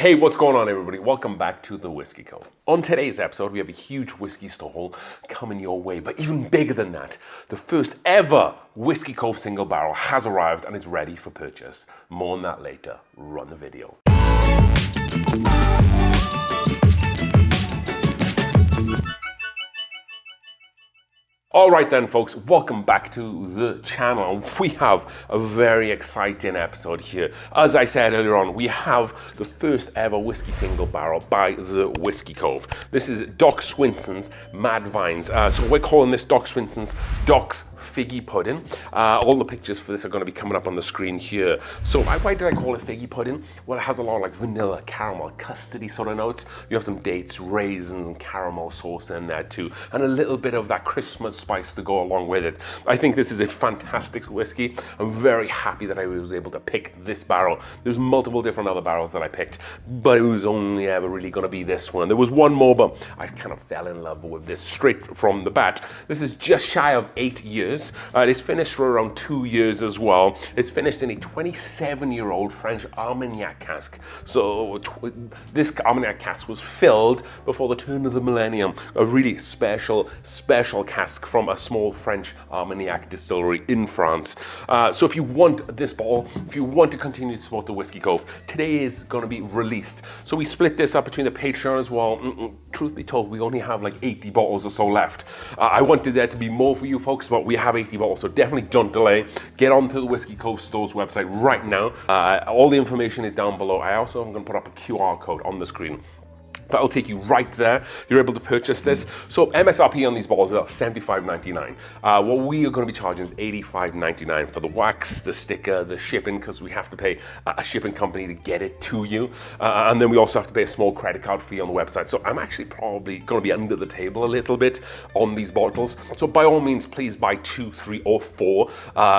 Hey, what's going on, everybody? Welcome back to the Whiskey Cove. On today's episode, we have a huge whiskey stall coming your way, but even bigger than that, the first ever Whiskey Cove single barrel has arrived and is ready for purchase. More on that later. Run the video. All right then, folks, welcome back to the channel. We have a very exciting episode here. As I said earlier on, we have the first ever whiskey single barrel by the Whiskey Cove. This is Doc Swinson's Mad Vines. So we're calling this Doc Swinson's Doc's Figgy Pudding. All the pictures for this are going to be coming up on the screen here. So why did I call it Figgy Pudding? Well, it has a lot of like vanilla, caramel, custardy sort of notes. You have some dates, raisins, and caramel sauce in there too, and a little bit of that Christmas spice to go along with it. I think this is a fantastic whiskey. I'm very happy that I was able to pick this barrel. There's multiple different other barrels that I picked, but it was only ever really going to be this one. There was one more, but I kind of fell in love with this straight from the bat. This is just shy of 8 years. It's finished for around 2 years as well. It's finished in a 27-year-old French Armagnac cask. So this Armagnac cask was filled before the turn of the millennium. A really special cask from a small French Armagnac distillery in France. So if you want this bottle, if you want to continue to support the Whiskey Cove, today is going to be released. So we split this up between the Patreon as well. Truth be told, we only have like 80 bottles or so left. I wanted there to be more for you folks, but we have 80 bottles, so definitely don't delay. Get onto the Whiskey Cove Store's website right now. All the information is down below. I also am going to put up a QR code on the screen. That'll take you right there. You're able to purchase this. So MSRP on these bottles is $75.99. What we are going to be charging is $85.99 for the wax, the sticker, the shipping, because we have to pay a shipping company to get it to you. And then we also have to pay a small credit card fee on the website. So I'm actually probably going to be under the table a little bit on these bottles. So by all means, please buy 2, 3, or 4.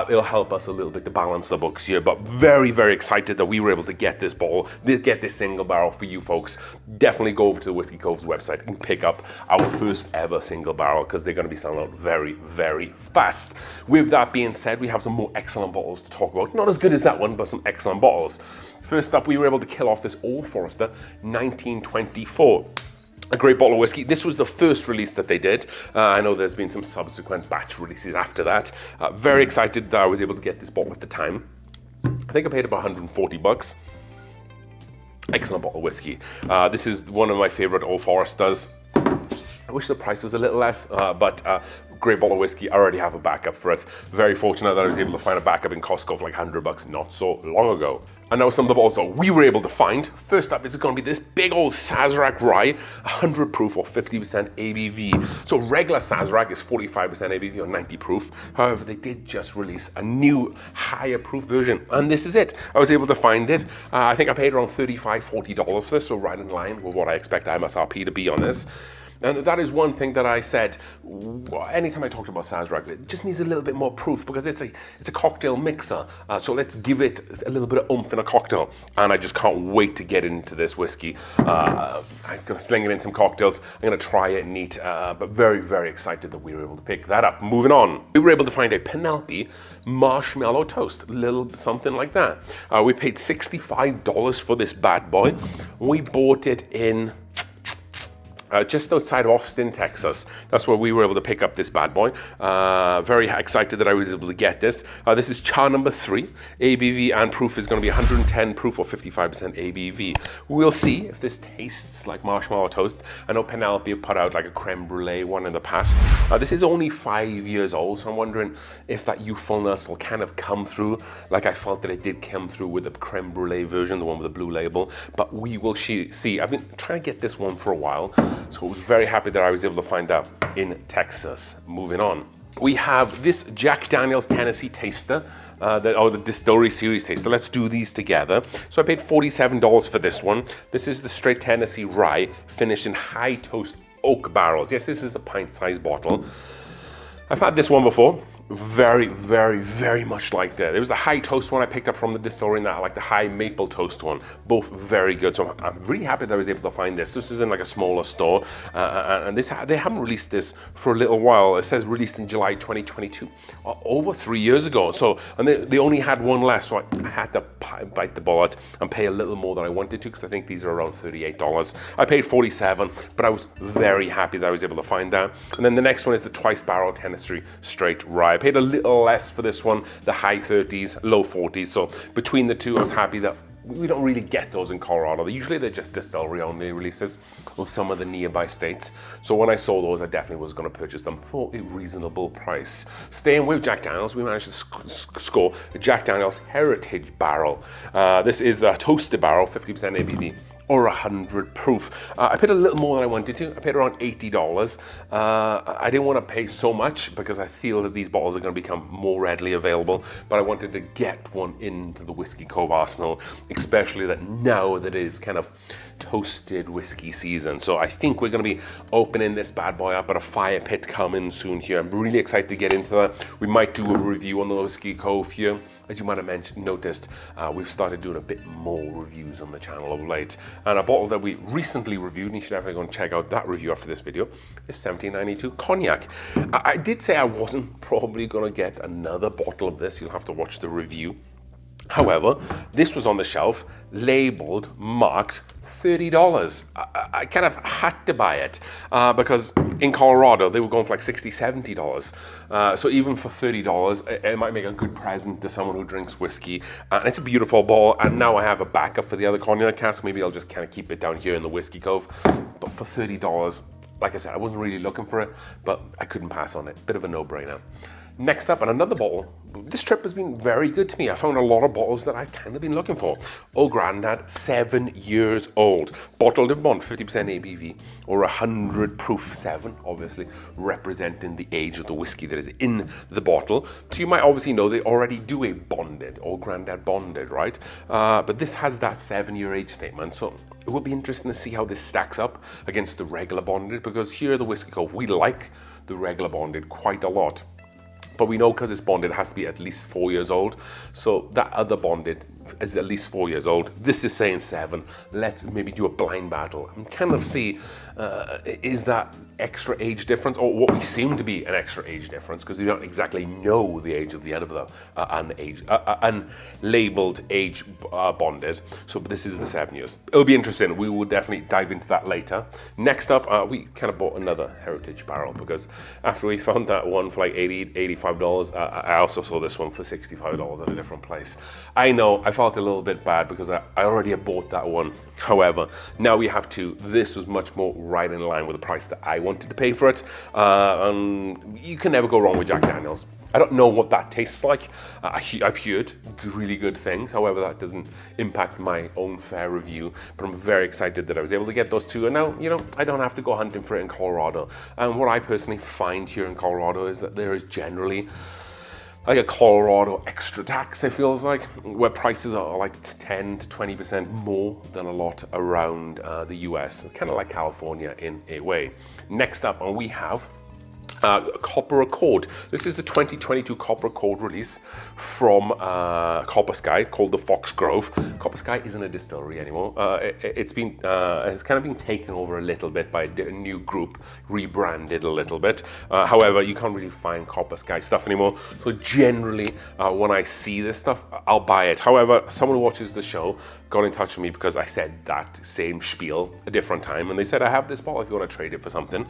It'll help us a little bit to balance the books here. But very, very excited that we were able to get this bottle, get this single barrel for you folks. Definitely go over to the Whiskey Cove's website and pick up our first ever single barrel, because they're going to be selling out very, very fast. With that being said, we have some more excellent bottles to talk about. Not as good as that one, but some excellent bottles. First up, we were able to kill off this Old Forester 1924. A great bottle of whiskey. This was the first release that they did. I know there's been some subsequent batch releases after that. Very excited that I was able to get this bottle at the time. I think I paid about 140 bucks. Excellent bottle of whiskey. This is one of my favorite Old Foresters. I wish the price was a little less, but great bottle of whiskey. I already have a backup for it. Very fortunate that I was able to find a backup in Costco for like 100 bucks not so long ago. And now some of the bottles that we were able to find. First up is going to be this big old Sazerac rye, 100 proof or 50% ABV. So regular Sazerac is 45% ABV or 90 proof. However, they did just release a new higher proof version, and this is it. I was able to find it. I think I paid around $35, $40 for this, so right in line with what I expect MSRP to be on this. And that is one thing that I said anytime I talked about Sazerac. It just needs a little bit more proof, because it's a cocktail mixer. So let's give it a little bit of oomph in a cocktail. And I just can't wait to get into this whiskey. I'm going to sling it in some cocktails. I'm going to try it neat. But very, very excited that we were able to pick that up. Moving on, we were able to find a Penelope marshmallow toast, a little something like that. We paid $65 for this bad boy. We bought it in just outside of Austin, Texas. That's where we were able to pick up this bad boy. Very excited that I was able to get this. This is char number 3. ABV and proof is going to be 110 proof or 55% ABV. We'll see if this tastes like marshmallow toast. I know Penelope put out like a creme brulee one in the past. This is only 5 years old, so I'm wondering if that youthfulness will kind of come through like I felt that it did come through with the creme brulee version, the one with the blue label. But we will see. I've been trying to get this one for a while. So I was very happy that I was able to find that in Texas. Moving on. We have this Jack Daniel's Tennessee Taster, the Distillery Series Taster. Let's do these together. So I paid $47 for this one. This is the straight Tennessee rye, finished in high toast oak barrels. Yes, this is the pint-sized bottle. I've had this one before. very, very, very much like that. There was the high toast one I picked up from the distillery, and that like the high maple toast one. Both very good. So I'm really happy that I was able to find this. This is in like a smaller store, and they haven't released this for a little while. It says released in July 2022, over 3 years ago. So, and they only had one left, so I had to bite the bullet and pay a little more than I wanted to, because I think these are around $38. I paid $47, but I was very happy that I was able to find that. And then the next one is the Twice Barrel Tennessee Straight Rye. I paid a little less for this one, the high 30s, low 40s. So between the two, I was happy that we don't really get those in Colorado. Usually they're just distillery only releases or some of the nearby states. So when I saw those, I definitely was going to purchase them for a reasonable price. Staying with Jack Daniels, we managed to score a Jack Daniels Heritage Barrel. This is a toasted barrel, 50% ABV. Or 100 proof. I paid a little more than I wanted to. I paid around $80. I didn't want to pay so much because I feel that these bottles are going to become more readily available, but I wanted to get one into the Whiskey Cove arsenal, especially that now that it is kind of toasted whiskey season. So I think we're going to be opening this bad boy up at a fire pit coming soon here. I'm really excited to get into that. We might do a review on the Whiskey Cove here. As you might have noticed, we've started doing a bit more reviews on the channel of late. And a bottle that we recently reviewed, and you should definitely go and check out that review after this video, is 1792 Cognac. I did say I wasn't probably going to get another bottle of this. You'll have to watch the review. However, this was on the shelf, labeled, marked $30. I kind of had to buy it because in Colorado, they were going for like $60, $70. So even for $30, it might make a good present to someone who drinks whiskey. And it's a beautiful bottle. And now I have a backup for the other cognac cask. Maybe I'll just kind of keep it down here in the Whiskey Cove. But for $30, like I said, I wasn't really looking for it, but I couldn't pass on it. Bit of a no-brainer. Next up, and another bottle. This trip has been very good to me. I found a lot of bottles that I've kind of been looking for. Old Grandad, 7 years old. Bottled in bond, 50% ABV, or 100 proof, 7, obviously, representing the age of the whiskey that is in the bottle. So you might obviously know they already do a bonded, Old Grandad bonded, right? But this has that 7-year age statement, so it will be interesting to see how this stacks up against the regular bonded, because here at the Whiskey Cove, we like the regular bonded quite a lot. But we know because it's bonded, it has to be at least 4 years old. So that other bonded is at least 4 years old. This is saying 7. Let's maybe do a blind battle and kind of see, is that extra age difference, or what we seem to be an extra age difference, because we don't exactly know the age of the end of the unlabeled age bonded. So this is the 7 years. It'll be interesting. We will definitely dive into that later. Next up, we kind of bought another Heritage barrel, because after we found that one for like $80, $85, I also saw this one for $65 at a different place. I know I felt a little bit bad because I already had bought that one. However, now we have two. This was much more right in line with the price that I wanted to pay for it. You can never go wrong with Jack Daniels. I don't know what that tastes like. I've heard really good things. However, that doesn't impact my own fair review. But I'm very excited that I was able to get those two. And now, you know, I don't have to go hunting for it in Colorado. And what I personally find here in Colorado is that there is generally like a Colorado extra tax, it feels like, where prices are like 10 to 20% more than a lot around the US. Kind of like California in a way. Next up, we have Copper Accord. This is the 2022 Copper Accord release from Copper Sky, called the Fox Grove. Copper Sky isn't a distillery anymore. It's kind of been taken over a little bit by a new group, rebranded a little bit. However, you can't really find Copper Sky stuff anymore. So generally, when I see this stuff, I'll buy it. However, someone who watches the show got in touch with me because I said that same spiel a different time, and they said, I have this bottle if you want to trade it for something.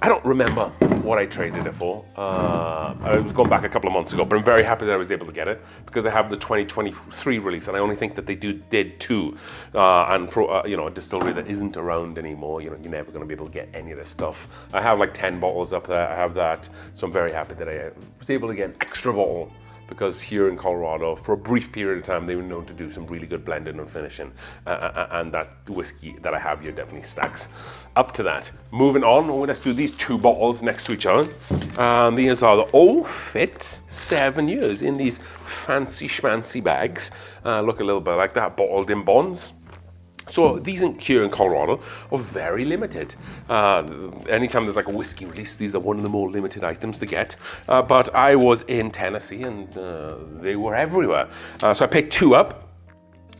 I don't remember what I traded it for. I was going back a couple of months ago, but I'm very happy that I was able to get it because I have the 2023 release, and I only think that they did two. And for you know, a distillery that isn't around anymore, you know, you're never going to be able to get any of this stuff. I have like 10 bottles up there. I have that, so I'm very happy that I was able to get an extra bottle, because here in Colorado, for a brief period of time, they were known to do some really good blending and finishing. And that whiskey that I have here definitely stacks up to that. Moving on, let's do these two bottles next to each other. These are the Old Fit 7 years in these fancy schmancy bags. Look a little bit like that, bottled in bonds. So these here in Colorado are very limited. Anytime there's like a whiskey release, these are one of the more limited items to get. But I was in Tennessee and they were everywhere. So I picked 2 up.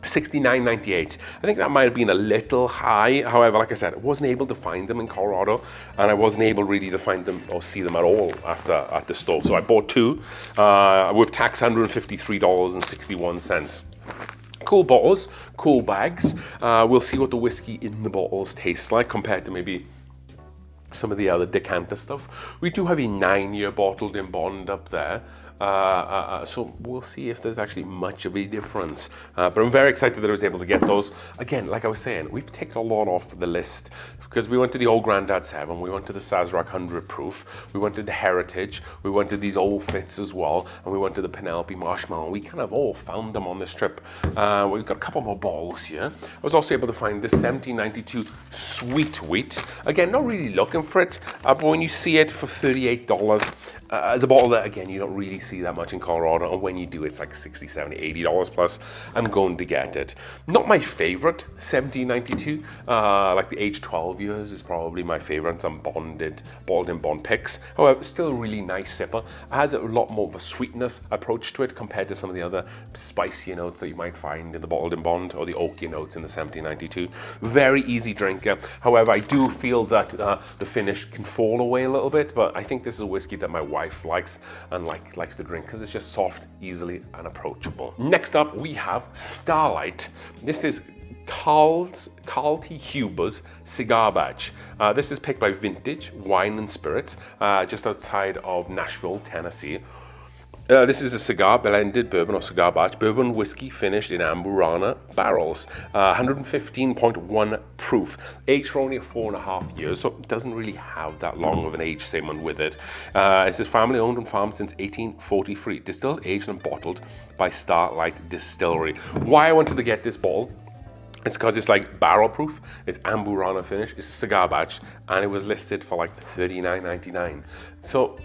$69.98. I think that might have been a little high. However, like I said, I wasn't able to find them in Colorado, and I wasn't able really to find them or see them at all at the store. So I bought 2 with tax, $153.61. Cool bottles, cool bags. We'll see what the whiskey in the bottles tastes like compared to maybe some of the other decanter stuff. We do have a 9-year bottled in bond up there. So we'll see if there's actually much of a difference. But I'm very excited that I was able to get those. Again, like I was saying, we've taken a lot off the list because we went to the Old Grandad 7, we went to the Sazerac 100 proof, we went to the Heritage, we went to these old fits as well, and we went to the Penelope Marshmallow. We kind of all found them on this trip. We've got a couple more bottles here. I was also able to find this 1792 Sweet Wheat. Again, not really looking for it, but when you see it for $38, as a bottle that, again, you don't really see that much in Colorado, and when you do, it's like $60, $70, $80 plus. I'm going to get it. Not my favorite 1792, like the age 12 years is probably my favorite. Some bottled in bond picks. However, still a really nice sipper. It has a lot more of a sweetness approach to it compared to some of the other spicier notes that you might find in the bottled in bond or the oaky notes in the 1792. Very easy drinker. However, I do feel that the finish can fall away a little bit, but I think this is a whiskey that my wife likes and likes to drink because it's just soft, easily, and approachable. Next up, we have Starlight. This is Carl T. Huber's cigar batch. This is picked by Vintage Wine and Spirits, just outside of Nashville, Tennessee. This is a cigar blended bourbon or cigar batch bourbon whiskey finished in Amburana barrels, 115.1 proof, aged for only 4.5 years, so it doesn't really have that long of an age segment with it. It says family owned and farmed since 1843, distilled, aged and bottled by Starlight Distillery. Why I wanted to get this bottle, it's because it's like barrel proof, it's Amburana finish, it's a cigar batch, and it was listed for like $39.99. So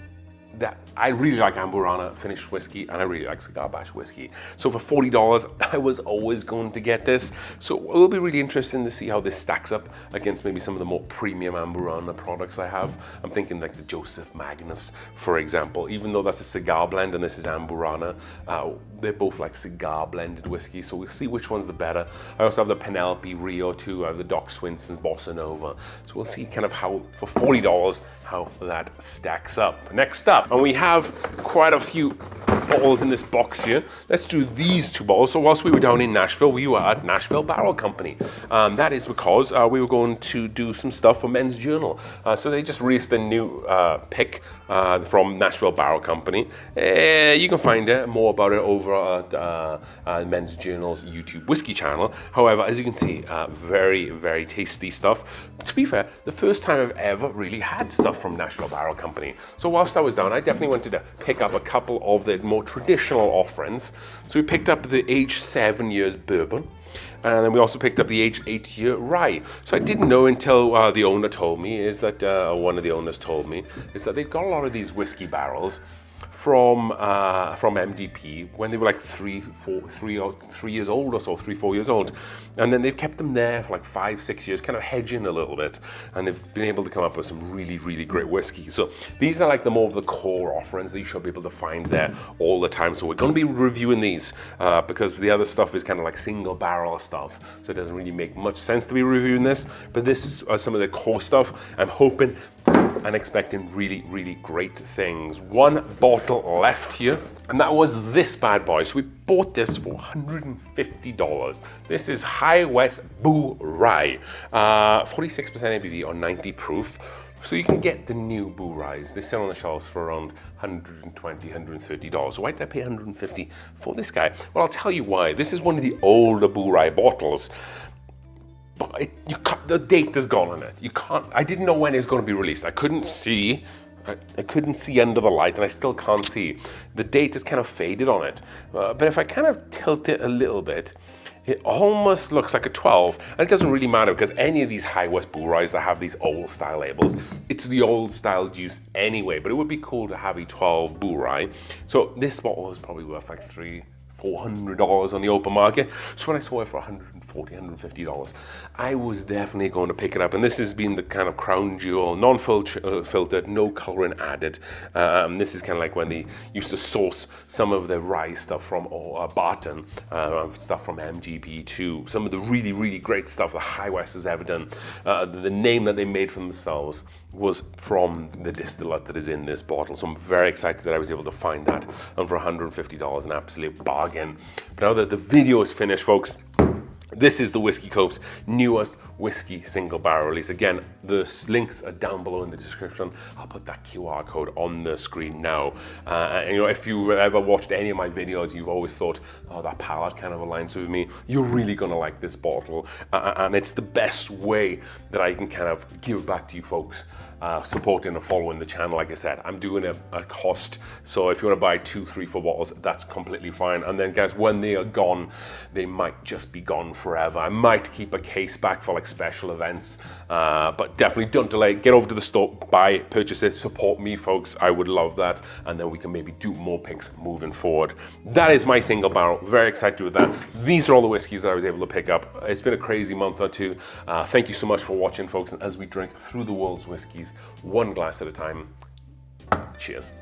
that I really like Amburana finished whiskey, and I really like cigar batch whiskey. So for $40, I was always going to get this. So it will be really interesting to see how this stacks up against maybe some of the more premium Amburana products I have. I'm thinking like the Joseph Magnus, for example. Even though that's a cigar blend and this is Amburana, they're both like cigar blended whiskey. So we'll see which one's the better. I also have the Penelope Rio too. I have the Doc Swinson's Bossa Nova. So we'll see kind of how, for $40, how that stacks up. Next up, and we have quite a few bottles in this box here. Let's do these 2 bottles. So whilst we were down in Nashville, we were at Nashville Barrel Company. That is because we were going to do some stuff for Men's Journal. So they just released a new pick from Nashville Barrel Company. You can find more about it over at Men's Journal's YouTube whiskey channel. However, as you can see, very, very tasty stuff. To be fair, the first time I've ever really had stuff from Nashville Barrel Company. So whilst I was down, I definitely wanted to pick up a couple of the more traditional offerings. So we picked up the age 7 years bourbon, and then we also picked up the age 8-year rye. So I didn't know until the owner told me, is that one of the owners told me, is that they've got a lot of these whiskey barrels from MDP when they were like 3 years old or so, 3-4 years old, and then they've kept them there for like 5-6 years, kind of hedging a little bit, and they've been able to come up with some really, really great whiskey. So these are like the more of the core offerings that you should be able to find there all the time. So we're going to be reviewing these because the other stuff is kind of like single barrel stuff, so it doesn't really make much sense to be reviewing this. But this is some of the core stuff. I'm hoping and expecting really, really great things. 1 bottle left here, and that was this bad boy. So we bought this for $150. This is High West Boo Rye, 46% ABV or 90 proof. So you can get the new Boo Ryes. They sell on the shelves for around $120, $130. So why did I pay $150 for this guy? Well, I'll tell you why. This is one of the older Boo Rye bottles. But the date is gone on it. You can't. I didn't know when it's going to be released. I couldn't see. I couldn't see under the light, and I still can't see. The date is kind of faded on it. But if I kind of tilt it a little bit, it almost looks like a 12. And it doesn't really matter because any of these High West Boo Ryes that have these old style labels, it's the old style juice anyway. But it would be cool to have a 12 Boo Rye. So this bottle is probably worth like $400 on the open market. So when I saw it for $140, $150, I was definitely going to pick it up. And this has been the kind of crown jewel, non-filtered, no coloring added. This is kind of like when they used to source some of the rye stuff from Barton, stuff from MGP2, some of the really, really great stuff that High West has ever done. The name that they made for themselves was from the distillate that is in this bottle. So I'm very excited that I was able to find that, and for $150, an absolute bargain. But now that the video is finished, folks, this is the Whiskey Cove's newest whiskey single barrel release. Again, the links are down below in the description. I'll put that QR code on the screen now. And you know, if you've ever watched any of my videos, you've always thought, oh, that palette kind of aligns with me. You're really gonna like this bottle. And it's the best way that I can kind of give back to you folks, supporting and following the channel. Like I said, I'm doing a cost. So if you wanna buy 2, 3, 4 bottles, that's completely fine. And then guys, when they are gone, they might just be gone forever. I might keep a case back for like special events, but definitely don't delay. Get over to the store, buy, purchase it, support me, folks. I would love that, and then we can maybe do more picks moving forward. That is my single barrel. Very excited with that. These are all the whiskeys that I was able to pick up. It's been a crazy month or two. Thank you so much for watching, folks, and as we drink through the world's whiskeys, one glass at a time, cheers.